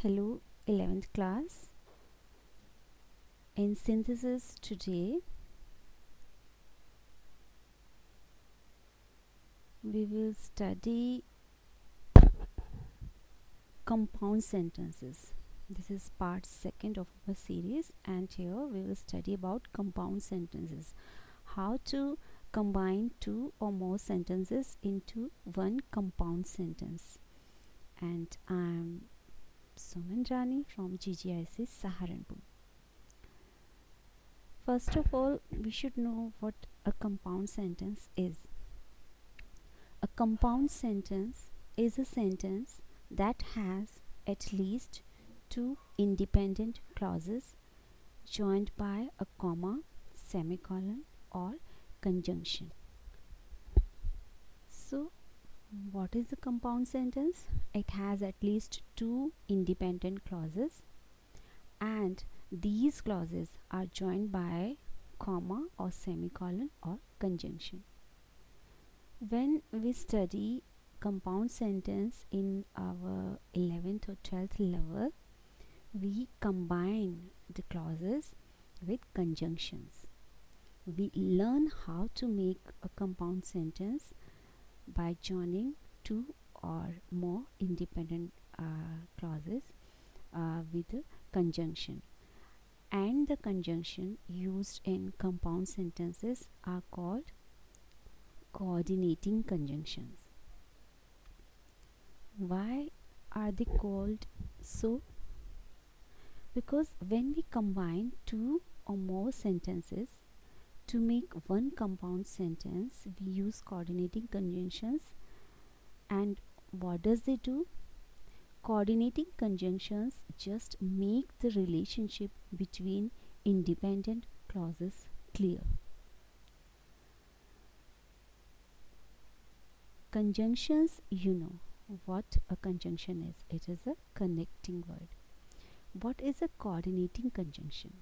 Hello, 11th class. In synthesis today, we will study compound sentences. This is part second of our series, and here we will study about compound sentences. How to combine two or more sentences into one compound sentence. And I'm Suman Rani from GGIC Saharanpur. First of all, we should know what a compound sentence is. A compound sentence is a sentence that has at least two independent clauses joined by a comma, semicolon, or conjunction. So, what is a compound sentence? It has at least two independent clauses, and these clauses are joined by comma or semicolon or conjunction. When we study compound sentence in our 11th or 12th level, we combine the clauses with conjunctions. We learn how to make a compound sentence by joining two or more independent clauses with a conjunction. And the conjunction used in compound sentences are called coordinating conjunctions. Why are they called so? Because when we combine two or more sentences to make one compound sentence, we use coordinating conjunctions. And what does they do? Coordinating conjunctions just make the relationship between independent clauses clear. Conjunctions, you know what a conjunction is. It is a connecting word. What is a coordinating conjunction?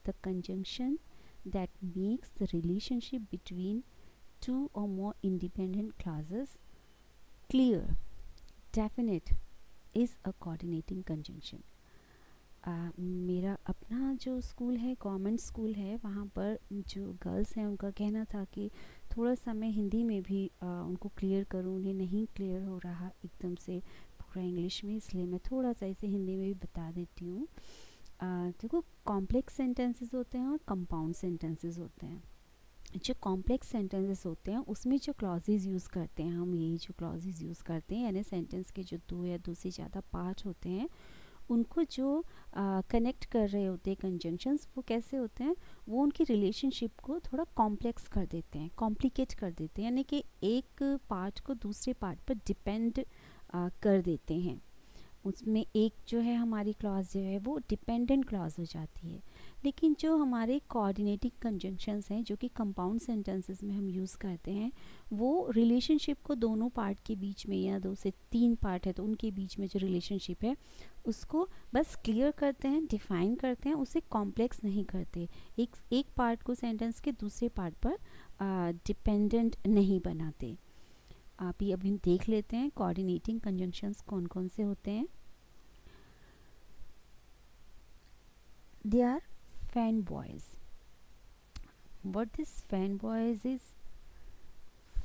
The conjunction that makes the relationship between two or more independent clauses clear, definite, is a coordinating conjunction. मेरा अपना जो school है, government school है, वहाँ पर जो girls हैं उनका कहना था कि थोड़ा सा मैं हिंदी में भी उनको क्लियर करूँ. उन्हें नहीं क्लियर हो रहा एकदम से पूरा इंग्लिश में, इसलिए मैं थोड़ा सा इसे हिंदी में भी बता देती हूँ. देखो, कॉम्प्लेक्स सेंटेंसेस होते हैं और कंपाउंड सेंटेंसेस होते हैं. जो कॉम्प्लेक्स सेंटेंसेस होते हैं उसमें जो क्लॉजेज यूज़ करते हैं, हम यही जो क्लॉजेज यूज़ करते हैं, यानी सेंटेंस के जो दो या दो से ज़्यादा पार्ट होते हैं, उनको जो कनेक्ट कर रहे होते हैं कंजंक्शंस, वो कैसे होते हैं? वो उनकी रिलेशनशिप को थोड़ा कॉम्प्लेक्स कर देते हैं, कॉम्प्लिकेट कर देते हैं, यानी कि एक पार्ट को दूसरे पार्ट पर डिपेंड कर देते हैं. उसमें एक जो है हमारी क्लॉज जो है वो डिपेंडेंट क्लॉज हो जाती है. लेकिन जो हमारे कोऑर्डिनेटिंग कंजंक्शंस हैं, जो कि कंपाउंड सेंटेंसेस में हम यूज़ करते हैं, वो रिलेशनशिप को दोनों पार्ट के बीच में, या दो से तीन पार्ट है तो उनके बीच में जो रिलेशनशिप है उसको बस क्लियर करते हैं, डिफाइन करते हैं, उसे कॉम्प्लेक्स नहीं करते. एक पार्ट को सेंटेंस के दूसरे पार्ट पर डिपेंडेंट नहीं बनाते. आप ये अभी देख लेते हैं कोऑर्डिनेटिंग कंजंक्शंस कौन कौन से होते हैं. They are fan boys. What this fan boys is?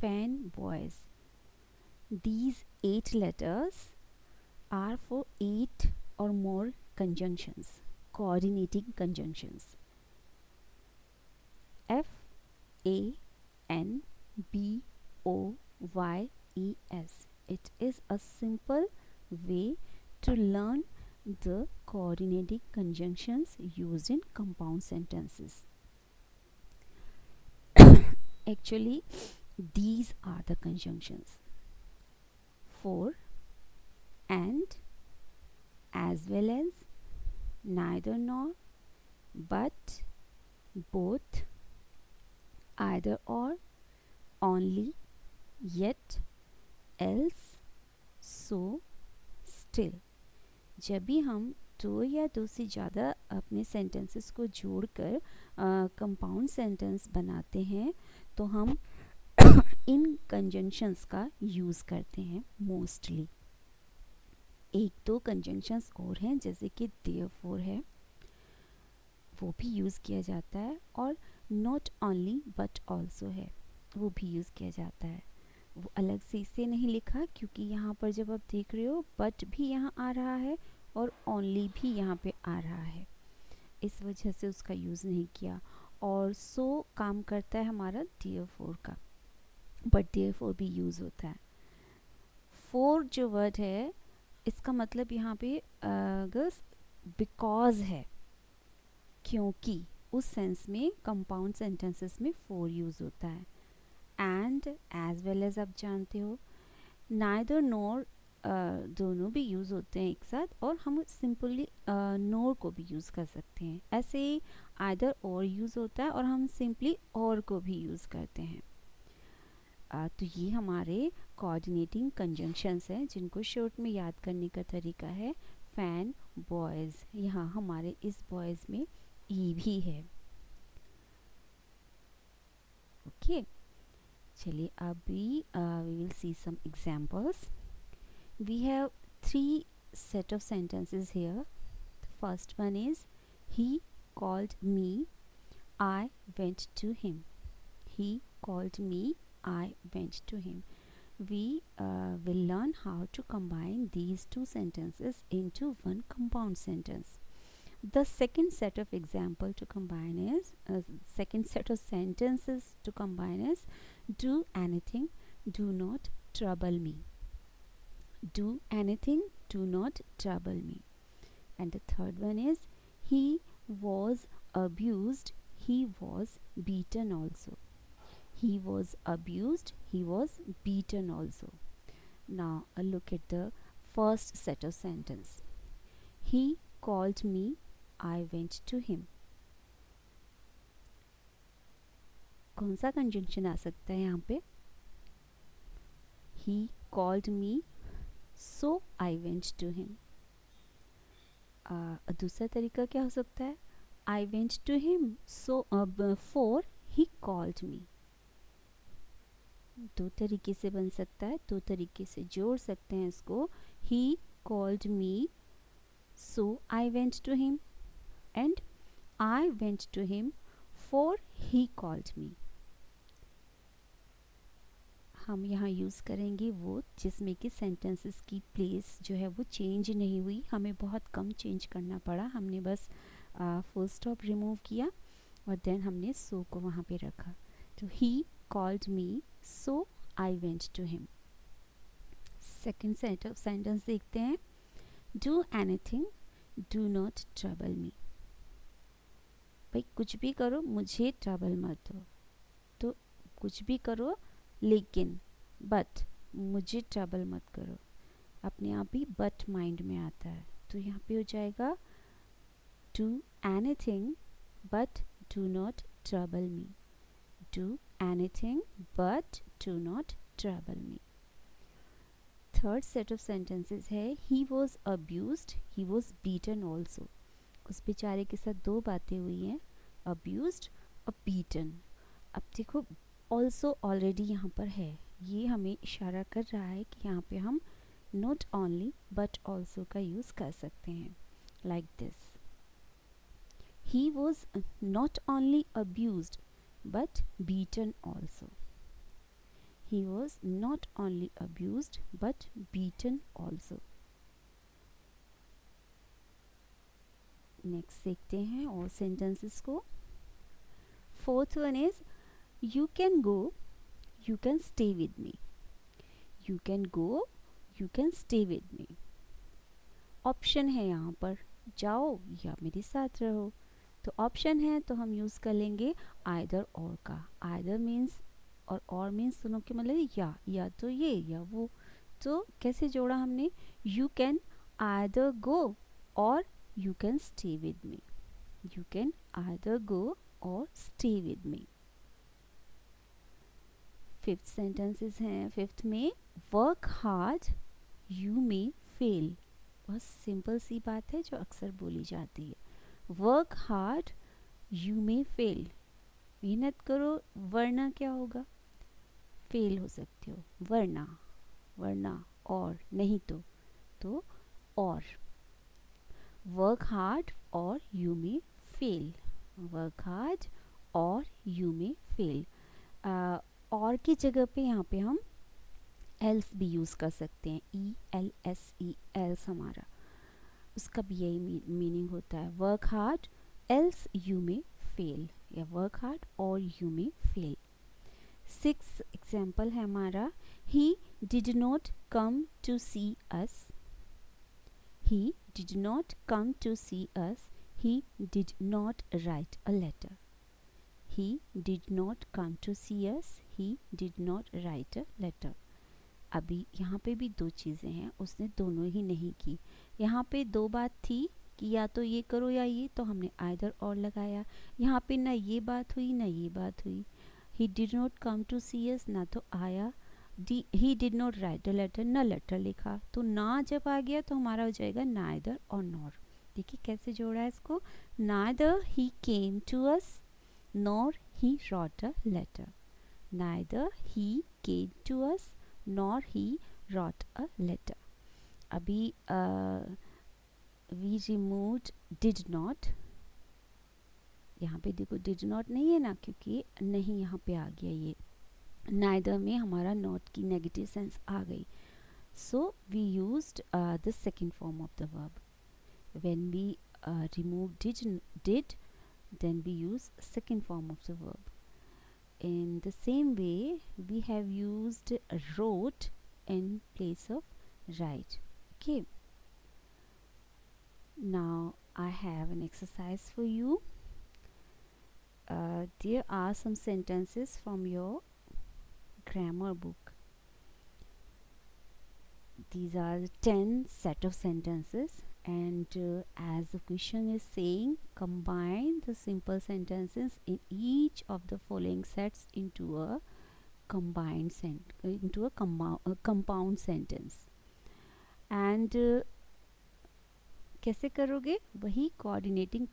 Fan boys. These 8 letters are for 8 or more conjunctions, coordinating conjunctions. F A N B O Y E S. It is a simple way to learn the coordinating conjunctions used in compound sentences. Actually, these are the conjunctions: for, and, as well as, neither nor, but, both, either or, only, yet, else, so, still. जब भी हम दो या दो से ज़्यादा अपने sentences को जोड़कर कंपाउंड सेंटेंस बनाते हैं तो हम इन कंजंक्शंस का यूज़ करते हैं मोस्टली. एक दो कंजंक्शंस और हैं, जैसे कि देयरफॉर है, वो भी यूज़ किया जाता है, और नॉट ओनली बट ऑल्सो है, वो भी यूज़ किया जाता है। वो अलग से इसे नहीं लिखा क्योंकि यहाँ पर जब आप देख रहे हो बट भी यहाँ आ रहा है और ओनली भी यहाँ पे आ रहा है, इस वजह से उसका यूज़ नहीं किया। और सो काम करता है हमारा देयरफॉर का, बट देयरफॉर भी यूज़ होता है। फॉर जो वर्ड है इसका मतलब यहाँ पे बिकॉज है, क्योंकि उस सेंस में कंपाउंड सेंटेंसेस में फॉर यूज़ होता है। एंड एज वेल एज आप जानते हो, नाइदर नोर दोनों भी यूज़ होते हैं एक साथ, और हम सिंपली नोर को भी यूज़ कर सकते हैं। ऐसे ही आइदर और यूज़ होता है और हम सिंपली और को भी यूज़ करते हैं। तो ये हमारे कोऑर्डिनेटिंग कंजंक्शंस हैं जिनको शॉर्ट में याद करने का तरीका है फैन बॉयज़। यहाँ हमारे इस बॉयज़ में ई भी है। ओके, चलिए अभी we will see some examples. We have three set of sentences here. The first one is he called me, I went to him. He called me, I went to him. We will learn how to combine these two sentences into one compound sentence. The second set of example to combine is second set of sentences to combine is do anything, do not trouble me. Do anything, do not trouble me. And the third one is he was abused, he was beaten also. He was abused, he was beaten also. Now look at the first set of sentence. He called me, I went to him. कौन सा conjunction आ सकता है यहाँ पे? He called me, so I went to him. दूसरा तरीका क्या हो सकता है? I went to him, so for he called me. दो तरीके से बन सकता है, दो तरीके से जोड़ सकते हैं इसको। He called me, so I went to him, and I went to him, for he called me. हम यहाँ यूज़ करेंगे वो जिसमें कि सेंटेंसेस की प्लेस जो है वो चेंज नहीं हुई, हमें बहुत कम चेंज करना पड़ा। हमने बस फुल स्टॉप रिमूव किया और देन हमने सो को वहाँ पे रखा। तो he called me, so I went to him. Second set of sentence देखते हैं। Do anything, do not trouble me. भाई कुछ भी करो, मुझे ट्रबल मत दो। तो कुछ भी करो लेकिन बट मुझे ट्रबल मत करो, अपने आप ही बट माइंड में आता है। तो यहाँ पे हो जाएगा do anything but do not trouble me. Do anything but do not trouble me. Third set of sentences है he was abused, he was beaten also. उस बेचारे के साथ दो बातें हुई हैं, अब्यूज्ड और बीटन। अब देखो ऑल्सो ऑलरेडी यहाँ पर है, ये हमें इशारा कर रहा है कि यहाँ पे हम नॉट ओनली बट ऑल्सो का यूज़ कर सकते हैं। Like this, he was not only abused but beaten also. He was not only abused but beaten also. Next देखते हैं और सेंटेंसेस को। Fourth one is you can go, you can stay with me. You can go, you can stay with me. Option है यहाँ पर, जाओ या मेरे साथ रहो। तो ऑप्शन है तो हम यूज़ कर लेंगे आइदर और का। आइदर मीन्स और मीन्स दोनों के मतलब या तो ये या वो। तो कैसे जोड़ा हमने? You can either go or you can stay with me. You can either go or stay with me. Fifth sentences हैं। फिफ्थ में work hard you may fail. बहुत सिंपल सी बात है जो अक्सर बोली जाती है। Work hard you may fail. मेहनत करो वरना क्या होगा? फेल हो सकते हो। वरना, वरना और नहीं तो or. Work hard or you may fail. Work hard or you may fail. और की जगह पे यहाँ पे हम else भी यूज़ कर सकते हैं. ELSE else हमारा, उसका भी यही मीनिंग होता है. Work hard else you may fail, या वर्क हार्ड और you may fail. 6 एग्जाम्पल है हमारा. He did not come to see us. He did not come to see us. He did not write a letter. He did not come to see us. He did not write a letter. अभी यहाँ पे भी दो चीज़ें हैं, उसने दोनों ही नहीं की. यहाँ पे दो बात थी कि या तो ये करो या ये, तो हमने आइदर और लगाया. यहाँ पे ना ये बात हुई ना ये बात हुई. He did not come to see us ना तो आया. He did not write a letter, ना लेटर लिखा. तो ना जब आ गया तो हमारा हो जाएगा neither और nor. देखिए कैसे जोड़ा है इसको. Neither he came to us nor he wrote a letter. Neither he came to us nor he wrote a letter. अभी we removed did not. यहाँ पे देखो did not नहीं है ना, क्योंकि नहीं यहाँ पे आ गया ये. neither में हमारा not की नेगेटिव सेंस आ गई. So we used the second form of the verb. When we remove did, then we use second form of the verb. In the same way, we have used wrote in place of write. Okay. Now I have an exercise for you. There are some sentences from your grammar book. These are 10 set of sentences, and as the question is saying, combine the simple sentences in each of the following sets into a compound sentence. And कैसे करोगे? वही coordinating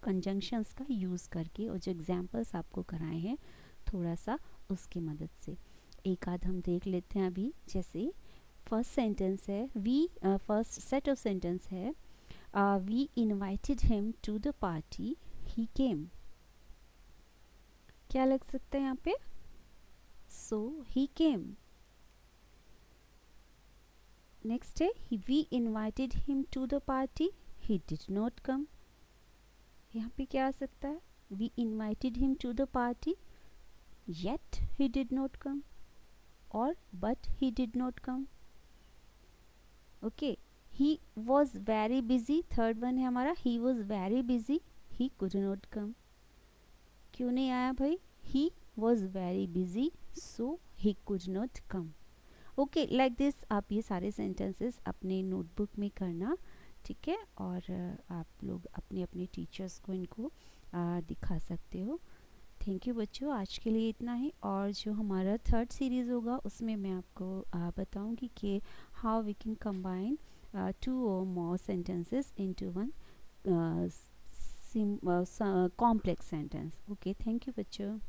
conjunctions का use करके, और जो examples आपको कराए हैं थोड़ा सा उसकी मदद से. एक आध हम देख लेते हैं अभी. जैसे फर्स्ट सेंटेंस है, फर्स्ट सेट ऑफ सेंटेंस है, we invited him to the party, he came. क्या लग सकता है यहाँ पे? So he came. नेक्स्ट है, we invited him to the party, he did not come. यहाँ पे क्या आ सकता है? We invited him to the party yet he did not come, और but he did not come. Okay. He was very busy, third one है हमारा, ही was very busy, he could not come. क्यों नहीं आया भाई? ही was very busy so he could not come. Okay, like this आप ये सारे सेंटेंसेस अपने नोटबुक में करना, ठीक है, और आप लोग अपने अपने टीचर्स को इनको दिखा सकते हो. थैंक यू बच्चों, आज के लिए इतना ही. और जो हमारा थर्ड सीरीज़ होगा उसमें मैं आपको बताऊंगी कि how we can combine 2 or more sentences into one complex sentence. Okay, thank you बच्चों.